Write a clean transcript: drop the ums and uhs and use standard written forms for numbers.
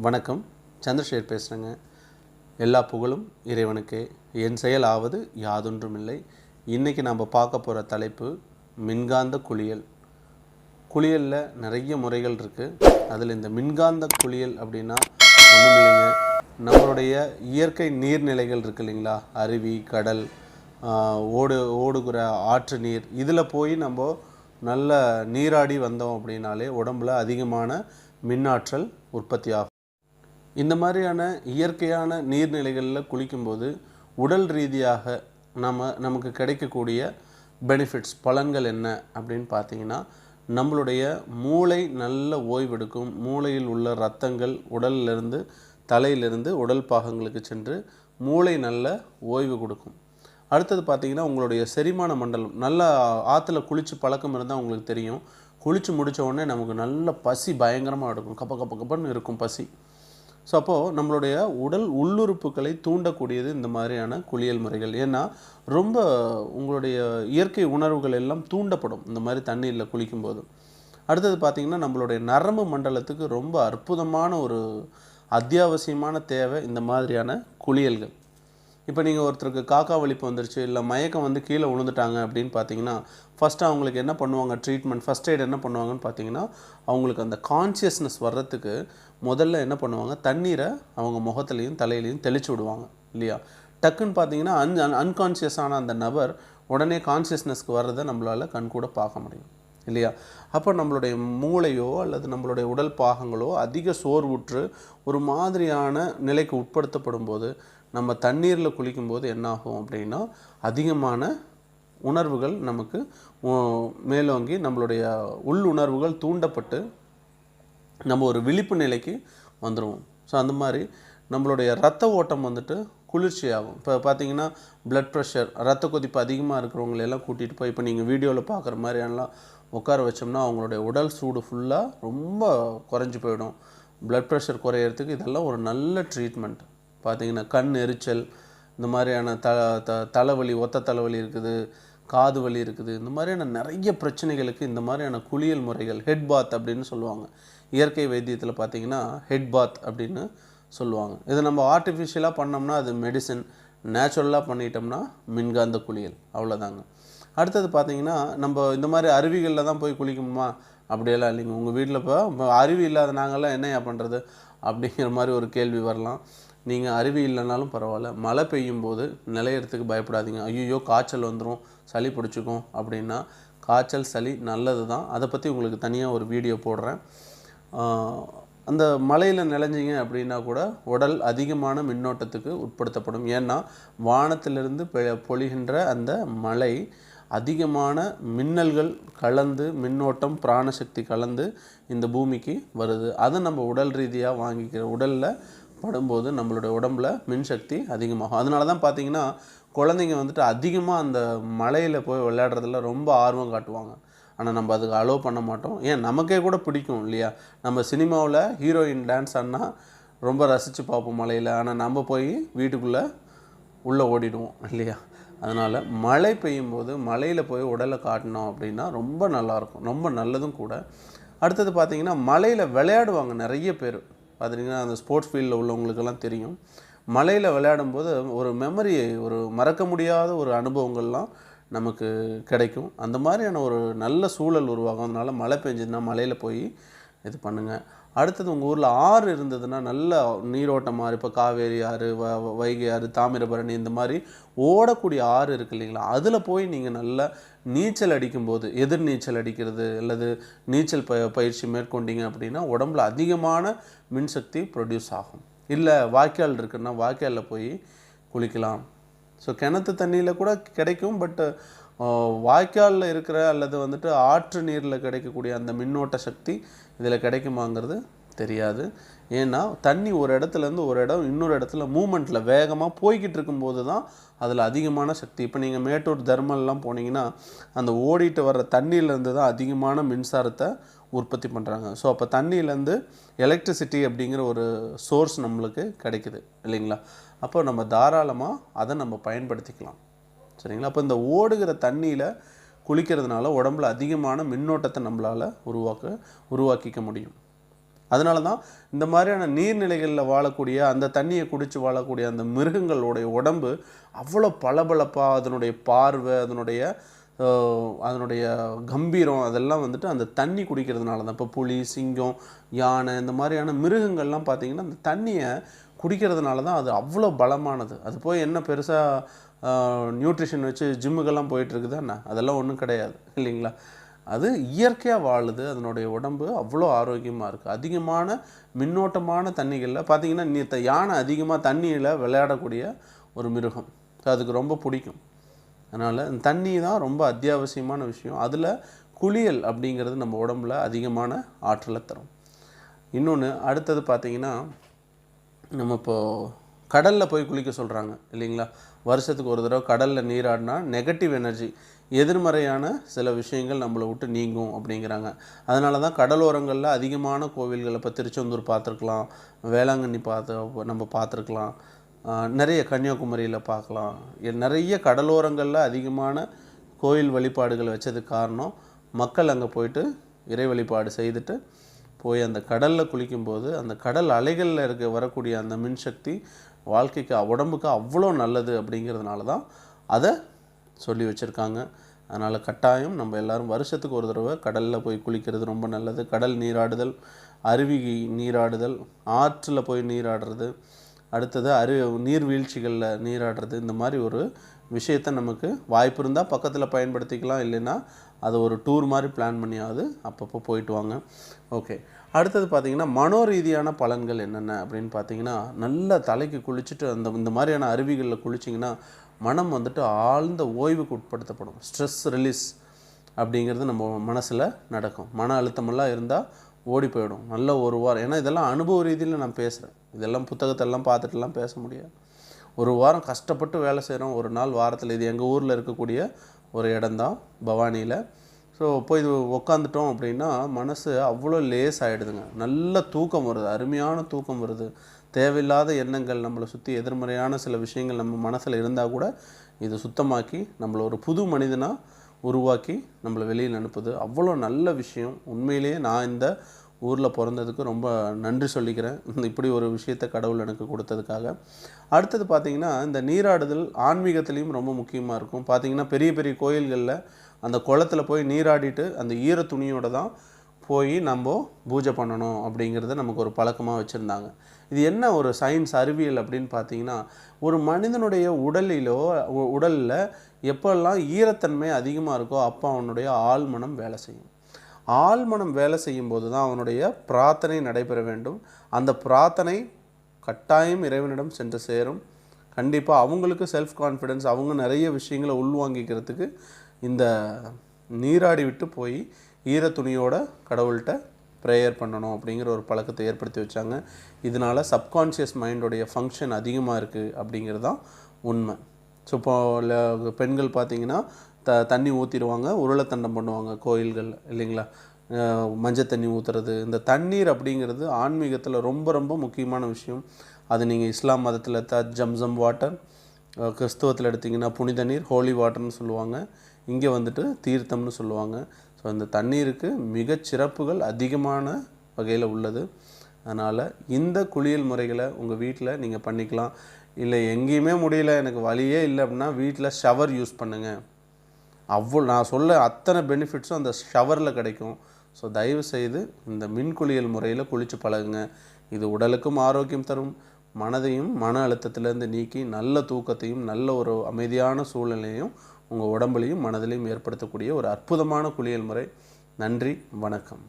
வணக்கம், சந்திரசேகர் பேசுகிறேங்க. எல்லா புகழும் இறைவனுக்கே. என் செயல் ஆவது யாதொன்றுமில்லை. இன்றைக்கி நம்ம பார்க்க போகிற தலைப்பு மின்காந்த குளியல். குளியலில் நிறைய முறைகள் இருக்குது. அதில் இந்த மின்காந்த குளியல் அப்படின்னா ஒன்றும் இல்லைங்க, நம்மளுடைய இயற்கை நீர்நிலைகள் இருக்குது இல்லைங்களா, அருவி, கடல், ஓடுகிற ஆற்று நீர், இதில் போய் நம்ம நல்ல நீராடி வந்தோம் அப்படின்னாலே உடம்பில் அதிகமான மின்னாற்றல் உற்பத்தி ஆகும். இந்த மாதிரியான இயற்கையான நீர்நிலைகளில் குளிக்கும்போது உடல் ரீதியாக நமக்கு கிடைக்கக்கூடிய பெனிஃபிட்ஸ், பலன்கள் என்ன அப்படின்னு பார்த்தீங்கன்னா, நம்மளுடைய மூளை நல்ல ஓய்வெடுக்கும். மூளையில் உள்ள இரத்தங்கள் உடலிலிருந்து தலையிலிருந்து உடல் பாகங்களுக்கு சென்று மூளை நல்ல ஓய்வு கொடுக்கும். அடுத்தது பார்த்திங்கன்னா, உங்களுடைய செரிமான மண்டலம் நல்ல ஆற்றுல குளித்து பழக்கம் இருந்தால் உங்களுக்கு தெரியும். குளித்து முடித்த உடனே நமக்கு நல்ல பசி பயங்கரமாக எடுக்கும், கப்பன்னு இருக்கும் பசி. ஸோ அப்போது நம்மளுடைய உடல் உள்ளுறுப்புகளை தூண்டக்கூடியது இந்த மாதிரியான குளியல் முறைகள். ஏன்னா ரொம்ப உங்களுடைய இயற்கை உணர்வுகள் எல்லாம் தூண்டப்படும் இந்த மாதிரி தண்ணீரில் குளிக்கும்போது. அடுத்தது பார்த்திங்கன்னா, நம்மளுடைய நரம்பு மண்டலத்துக்கு ரொம்ப அற்புதமான ஒரு அத்தியாவசியமான தேவை இந்த மாதிரியான குளியல்கள். இப்போ நீங்கள் ஒருத்தருக்கு காக்கா வலிப்பு வந்துருச்சு, இல்லை மயக்கம் வந்து கீழே விழுந்துட்டாங்க அப்படின்னு பார்த்தீங்கன்னா, ஃபஸ்ட்டு அவங்களுக்கு என்ன பண்ணுவாங்க, ட்ரீட்மெண்ட் ஃபஸ்ட் எய்ட் என்ன பண்ணுவாங்கன்னு பார்த்தீங்கன்னா, அவங்களுக்கு அந்த கான்ஷியஸ்னஸ் வர்றதுக்கு முதல்ல என்ன பண்ணுவாங்க, தண்ணீரை அவங்க முகத்துலேயும் தலையிலையும் தெளித்து விடுவாங்க இல்லையா. டக்குன்னு பார்த்தீங்கன்னா அன்கான்ஷியஸான அந்த நபர் உடனே கான்ஷியஸ்னஸ்க்கு வர்றதை நம்மளால் கண்கூட பார்க்க முடியும் இல்லையா. அப்போ நம்மளுடைய மூளையோ அல்லது நம்மளுடைய உடல் பாகங்களோ அதிக சோர்வுற்று ஒரு மாதிரியான நிலைக்கு உட்படுத்தப்படும் போது, நம்ம தண்ணீரில் குளிக்கும்போது என்னாகும் அப்படின்னா, அதிகமான உணர்வுகள் நமக்கு மேலோங்கி நம்மளுடைய உள்ளுணர்வுகள் தூண்டப்பட்டு நம்ம ஒரு விழிப்பு நிலைக்கு வந்துடுவோம். ஸோ அந்த மாதிரி நம்மளுடைய இரத்த ஓட்டம் வந்துட்டு குளிர்ச்சியாகும். இப்போ பார்த்தீங்கன்னா, ப்ளட் ப்ரெஷர், ரத்த கொதிப்பு அதிகமாக இருக்கிறவங்களெல்லாம் கூட்டிகிட்டு போய் இப்போ நீங்கள் வீடியோவில் பார்க்குற மாதிரியெல்லாம் உட்கார வச்சோம்னா அவங்களுடைய உடல் சூடு ஃபுல்லாக ரொம்ப குறைஞ்சி போயிடும். ப்ளட் ப்ரெஷர் குறையிறதுக்கு இதெல்லாம் ஒரு நல்ல ட்ரீட்மெண்ட். பார்த்திங்கன்னா, கண் எரிச்சல், இந்த மாதிரியான தலைவலி, ஒத்த தலைவலி இருக்குது, காது வலி இருக்குது, இந்த மாதிரியான நிறைய பிரச்சனைகளுக்கு இந்த மாதிரியான குளியல் முறைகள், ஹெட் பாத் அப்படின்னு சொல்லுவாங்க. இயற்கை வைத்தியத்தில் பார்த்திங்கன்னா ஹெட் பாத் அப்படின்னு சொல்லுவாங்க. இதை நம்ம ஆர்டிஃபிஷியலாக பண்ணோம்னா அது மெடிசன், நேச்சுரலாக பண்ணிட்டோம்னா மின்காந்த குளியல், அவ்வளோதாங்க. அடுத்தது பார்த்திங்கன்னா, நம்ம இந்த மாதிரி அருவிகளில் தான் போய் குளிக்கணுமா அப்படியெல்லாம் இல்லைங்க. உங்கள் வீட்டில் இப்போ அருவி இல்லாத நாங்கள்லாம் என்னையா பண்ணுறது அப்படிங்கிற மாதிரி ஒரு கேள்வி வரலாம். நீங்கள் அருவி இல்லைனாலும் பரவாயில்ல, மழை பெய்யும் போது நிலையறதுக்கு பயப்படாதீங்க. ஐயோ காய்ச்சல் வந்துடும், சளி பிடிச்சிக்கும் அப்படின்னா, காய்ச்சல் சளி நல்லது தான். அதை பற்றி உங்களுக்கு தனியாக ஒரு வீடியோ போடுறேன். அந்த மழையில் நினைஞ்சிங்க அப்படின்னா கூட உடல் அதிகமான மின்னோட்டத்துக்கு உட்படுத்தப்படும். ஏன்னா வானத்திலிருந்து பொழிகின்ற அந்த மழை அதிகமான மின்னல்கள் கலந்து, மின்னோட்டம், பிராணசக்தி கலந்து இந்த பூமிக்கு வருது. அதை நம்ம உடல் ரீதியாக வாங்கிக்கிற உடலில் படும்போது நம்மளுடைய உடம்பில் மின்சக்தி அதிகமாகும். அதனால தான் பார்த்திங்கன்னா, குழந்தைங்க வந்துட்டு அதிகமாக அந்த மழையில் போய் விளையாடுறதுல ரொம்ப ஆர்வம் காட்டுவாங்க. ஆனால் நம்ம அதுக்கு அலோவ் பண்ண மாட்டோம். ஏன், நமக்கே கூட பிடிக்கும் இல்லையா. நம்ம சினிமாவில் ஹீரோயின் டான்ஸ் ஆடினா ரொம்ப ரசித்து பார்ப்போம் மழையில். ஆனால் நம்ம போய் வீட்டுக்குள்ளே உள்ளே ஓடிடுவோம் இல்லையா. அதனால் மழை பெய்யும் போது மழையில் போய் உடலை காட்டினோம் அப்படின்னா ரொம்ப நல்லாயிருக்கும், ரொம்ப நல்லதும் கூட. அடுத்தது பார்த்திங்கன்னா, மழையில் விளையாடுவாங்க நிறைய பேர். பார்த்திங்கன்னா, அந்த ஸ்போர்ட்ஸ் ஃபீல்டில் உள்ளவங்களுக்கெல்லாம் தெரியும். மழையில் விளையாடும்போது ஒரு மெமரி, ஒரு மறக்க முடியாத ஒரு அனுபவங்கள்லாம் நமக்கு கிடைக்கும். அந்த மாதிரியான ஒரு நல்ல சூழல் உருவாகும். அதனால் மழை பெஞ்சதுன்னா மழையில் போய் இது பண்ணுங்கள். அடுத்தது, உங்கள் ஊரில் ஆறு இருந்ததுன்னா நல்ல நீரோட்டம் ஆறு, இப்போ காவேரி ஆறு, வைகை ஆறு, தாமிரபரணி, இந்த மாதிரி ஓடக்கூடிய ஆறு இருக்குது இல்லைங்களா, அதில் போய் நீங்கள் நல்லா நீச்சல் அடிக்கும்போது, எதிர் நீச்சல் அடிக்கிறது அல்லது நீச்சல் பயிற்சி மேற்கொண்டீங்க அப்படின்னா உடம்புல அதிகமான மின்சக்தி ப்ரொடியூஸ் ஆகும். இல்லை வாய்க்கால் இருக்குன்னா வாய்க்காலில் போய் குளிக்கலாம். ஸோ கிணத்து தண்ணியில் கூட கிடைக்கும். பட்டு வாய்க்காலில் இருக்கிற அல்லது வந்துட்டு ஆற்று நீரில் கிடைக்கக்கூடிய அந்த மின்னோட்ட சக்தி இதில் கிடைக்குமாங்கிறது தெரியாது. ஏன்னா தண்ணி ஒரு இடத்துலேருந்து ஒரு இடம் இன்னொரு இடத்துல மூமெண்ட்டில் வேகமாக போய்கிட்டு இருக்கும்போது தான் அதில் அதிகமான சக்தி. இப்போ நீங்கள் மேட்டூர் தர்மல்லாம் போனீங்கன்னா அந்த ஓடிட்டு வர்ற தண்ணியிலேருந்து தான் அதிகமான மின்சாரத்தை உற்பத்தி பண்ணுறாங்க. ஸோ அப்போ தண்ணியிலேருந்து எலக்ட்ரிசிட்டி அப்படிங்கிற ஒரு சோர்ஸ் நம்மளுக்கு கிடைக்குது இல்லைங்களா. அப்போ நம்ம தாராளமாக அதை நம்ம பயன்படுத்திக்கலாம், சரிங்களா. அப்போ இந்த ஓடுகிற தண்ணியில் குளிக்கிறதுனால உடம்புல அதிகமான மின்னோட்டத்தை நம்மளால் உருவாக்கிக்க முடியும். அதனால தான் இந்த மாதிரியான நீர்நிலைகளில் வாழக்கூடிய அந்த தண்ணியை குடித்து வாழக்கூடிய அந்த மிருகங்களுடைய உடம்பு அவ்வளோ பளபளப்பாக, அதனுடைய பார்வை, அதனுடைய கம்பீரம் அதெல்லாம் வந்துட்டு அந்த தண்ணி குடிக்கிறதுனால தான். இப்போ புலி, சிங்கம், யானை இந்த மாதிரியான மிருகங்கள்லாம் பார்த்திங்கன்னா அந்த தண்ணியை குடிக்கிறதுனால தான் அது அவ்வளோ பலமானது. அது போய் என்ன பெருசாக நியூட்ரிஷன் வச்சு ஜிம்முக்கெல்லாம் போயிட்டுருக்குதா என்ன? அதெல்லாம் ஒன்றும் கிடையாது இல்லைங்களா? அது இயற்கையாக வாழுது. அதனுடைய உடம்பு அவ்வளோ ஆரோக்கியமாக இருக்குது. அதிகமான மின்னோட்டமான தண்ணிகளில் பார்த்திங்கன்னா யானை அதிகமாக தண்ணியில் விளையாடக்கூடிய ஒரு மிருகம். அதுக்கு ரொம்ப பிடிக்கும். அதனால் தண்ணி தான் ரொம்ப அத்தியாவசியமான விஷயம். அதில் குளியல் அப்படிங்கிறது நம்ம உடம்புல அதிகமான ஆற்றலை தரும். இன்னொன்று அடுத்தது பார்த்திங்கன்னா, நம்ம இப்போது கடலில் போய் குளிக்க சொல்கிறாங்க இல்லைங்களா? வருஷத்துக்கு ஒரு தடவை கடலில் நீராடினா நெகட்டிவ் எனர்ஜி, எதிர்மறையான சில விஷயங்கள் நம்மளை விட்டு நீங்கும் அப்படிங்கிறாங்க. அதனால தான் கடலோரங்களில் அதிகமான கோவில்கள், இப்போ திருச்செந்தூர் பார்த்துருக்கலாம், வேளாங்கண்ணி நம்ம பார்த்துருக்கலாம், நிறைய கன்னியாகுமரியில் பார்க்கலாம். நிறைய கடலோரங்களில் அதிகமான கோயில் வழிபாடுகள் வச்சதுக்கு காரணம், மக்கள் அங்கே போயிட்டு இறை வழிபாடு செய்துட்டு போய் அந்த கடலில் குளிக்கும்போது அந்த கடல் அலைகளில் வரக்கூடிய அந்த மின்சக்தி வாழ்க்கைக்கு, உடம்புக்கு அவ்வளோ நல்லது அப்படிங்கிறதுனால தான் அதை சொல்லி வச்சுருக்காங்க. அதனால் கட்டாயம் நம்ம எல்லோரும் வருஷத்துக்கு ஒரு தடவை கடலில் போய் குளிக்கிறது ரொம்ப நல்லது. கடல் நீராடுதல், அருவி நீராடுதல், ஆற்றில் போய் நீராடுறது, அடுத்தது நீர்வீழ்ச்சிகளில் நீராடுறது, இந்த மாதிரி ஒரு விஷயத்தை நமக்கு வாய்ப்பு இருந்தால் பக்கத்தில் பயன்படுத்திக்கலாம். இல்லைன்னா அதை ஒரு டூர் மாதிரி பிளான் பண்ணியாவது அப்பப்போ போயிட்டு வாங்க. ஓகே, அடுத்தது பார்த்திங்கன்னா மனோரீதியான பலன்கள் என்னென்ன அப்படின்னு பார்த்திங்கன்னா, நல்ல தலைக்கு குளிச்சுட்டு இந்த மாதிரியான அருவிகளில் குளிச்சிங்கன்னா மனம் வந்துட்டு ஆழ்ந்த ஓய்வுக்கு உட்படுத்தப்படும். ஸ்ட்ரெஸ் ரிலீஸ் அப்படிங்கிறது நம்ம மனசில் நடக்கும். மன அழுத்தமெல்லாம் இருந்தால் ஓடி போயிடும். நல்ல ஒரு வாரம், ஏன்னா இதெல்லாம் அனுபவ ரீதியில் நான் பேசுகிறேன். இதெல்லாம் புத்தகத்தெல்லாம் பார்த்துட்டுலாம் பேச முடியாது. ஒரு வாரம் கஷ்டப்பட்டு வேலை செய்கிறோம். ஒரு நாள் வாரத்தில், இது எங்கள் ஊரில் இருக்கக்கூடிய ஒரு இடம்தான் பவானியில். ஸோ போய் இது உக்காந்துட்டோம் அப்படின்னா மனசு அவ்வளோ லேஸ் ஆகிடுதுங்க. நல்ல தூக்கம் வருது, அருமையான தூக்கம் வருது. தேவையில்லாத எண்ணங்கள், நம்மளை சுற்றி எதிர்மறையான சில விஷயங்கள் நம்ம மனசில் இருந்தால் கூட இது சுத்தமாக்கி நம்மளை ஒரு புது மனிதனாக உருவாக்கி நம்மளை வெளியில் அனுப்புது. அவ்வளோ நல்ல விஷயம். உண்மையிலேயே நான் இந்த ஊரில் பிறந்ததுக்கு ரொம்ப நன்றி சொல்லிக்கிறேன், இப்படி ஒரு விஷயத்தை கடவுள் எனக்கு கொடுத்ததுக்காக. அடுத்தது பார்த்திங்கன்னா, இந்த நீராடுதல் ஆன்மீகத்துலேயும் ரொம்ப முக்கியமாக இருக்கும். பார்த்திங்கன்னா பெரிய பெரிய கோயில்களில் அந்த குளத்தில் போய் நீராடிட்டு அந்த ஈர துணியோடு தான் போய் நம்ம பூஜை பண்ணணும் அப்படிங்கிறத நமக்கு ஒரு பழக்கமாக வச்சுருந்தாங்க. இது என்ன ஒரு சயின்ஸ், அறிவியல் அப்படின்னு பார்த்திங்கன்னா, ஒரு மனிதனுடைய உடலில் எப்போல்லாம் ஈரத்தன்மை அதிகமாக இருக்கோ அப்போ அவனுடைய ஆழ்மனம் வேலை செய்யும். ஆழ்மனம் வேலை செய்யும்போது தான் அவனுடைய பிரார்த்தனை நடைபெற வேண்டும். அந்த பிரார்த்தனை கட்டாயம் இறைவனிடம் சென்று சேரும். கண்டிப்பாக அவங்களுக்கு செல்ஃப் கான்ஃபிடென்ஸ், அவங்க நிறைய விஷயங்களை உள்வாங்கிக்கிறதுக்கு இந்த நீராடி விட்டு போய் ஈர துணியோட கடவுள்கிட்ட ப்ரேயர் பண்ணணும் அப்படிங்கிற ஒரு பழக்கத்தை ஏற்படுத்தி வச்சாங்க. இதனால் சப்கான்ஷியஸ் மைண்டோடைய ஃபங்க்ஷன் அதிகமாக இருக்குது அப்படிங்கிறது தான் உண்மை. ஸோ இப்போ பெண்கள் பார்த்திங்கன்னா தண்ணி ஊற்றிடுவாங்க, உருளைத்தண்டம் பண்ணுவாங்க கோயில்கள் இல்லைங்களா? மஞ்சள் தண்ணி ஊற்றுறது. இந்த தண்ணீர் அப்படிங்கிறது ஆன்மீகத்தில் ரொம்ப ரொம்ப முக்கியமான விஷயம். அது நீங்கள் இஸ்லாம் மதத்தில் ஜம்சம் வாட்டர், கிறிஸ்துவத்தில் எடுத்திங்கன்னா புனித நீர், ஹோலி வாட்டர்னு சொல்லுவாங்க. இங்கே வந்துட்டு தீர்த்தம்னு சொல்லுவாங்க. ஸோ இந்த தண்ணீருக்கு மிகச்சிறப்புகள் அதிகமான வகையில் உள்ளது. அதனால் இந்த குளியல் முறைகளை உங்கள் வீட்டில் நீங்கள் பண்ணிக்கலாம். இல்லை எங்கேயுமே முடியல, எனக்கு வழியே இல்லை அப்படின்னா வீட்டில் ஷவர் யூஸ் பண்ணுங்கள். நான் சொல்ல அத்தனை பெனிஃபிட்ஸும் அந்த ஷவரில் கிடைக்கும். ஸோ தயவுசெய்து இந்த மின் குளியல் முறையில் குளித்து பழகுங்க. இது உடலுக்கும் ஆரோக்கியம் தரும், மனதையும் மன அழுத்தத்திலேருந்து நீக்கி நல்ல தூக்கத்தையும் நல்ல ஒரு அமைதியான சூழ்நிலையும் உங்கள் உடம்புலையும் மனதிலையும் ஏற்படுத்தக்கூடிய ஒரு அற்புதமான குளியல் முறை. நன்றி, வணக்கம்.